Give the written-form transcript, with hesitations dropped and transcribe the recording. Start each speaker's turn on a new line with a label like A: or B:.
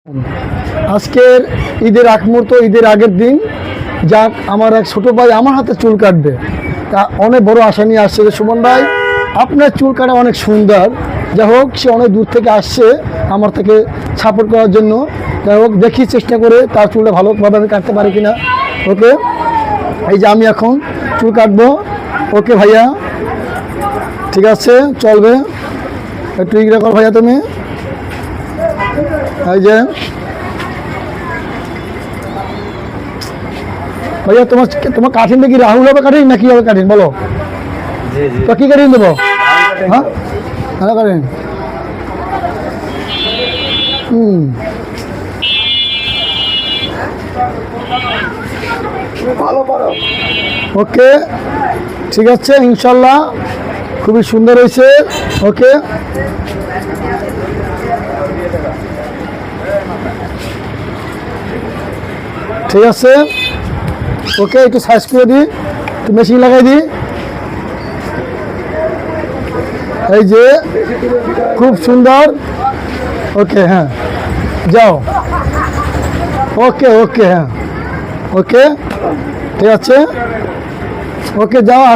A: আজকের ঈদের আগ মুহূর্ত, ঈদের আগের দিন, যাক আমার এক ছোটো ভাই আমার হাতে চুল কাটবে, তা অনেক বড় আশা নিয়ে আসছে যে সুমন ভাই আপনার চুল কাটা অনেক সুন্দর। যাই হোক, সে অনেক দূর থেকে আসছে আমার থেকে সাপোর্ট করার জন্য। যাই হোক, দেখি চেষ্টা করে তার চুলটা ভালোভাবে আমি কাটতে পারি কিনা। ওকে, এই যে আমি এখন চুল কাটবো। ওকে ভাইয়া, ঠিক আছে, চলবে। একটু ইগরা কর ভাইয়া তুমি। এই যে ভাইয়া তোমার কাঠিনটা কি রাহুল হবে কাঠিন নাকি হবে কাঠিন বলো? তো কি কাঠিন দেবো? হ্যাঁ, ভালো কাঠিন। ওকে, ঠিক আছে, ইনশাল্লাহ খুবই সুন্দর হয়েছে। ওকে, ঠিক আছে। ওকে, একটু সাইজ করে দিই, একটু মেশিন লাগাই দিই। এই যে খুব সুন্দর। ওকে, হ্যাঁ যাও। ওকে ওকে, হ্যাঁ ওকে, ঠিক আছে। ওকে, যাও।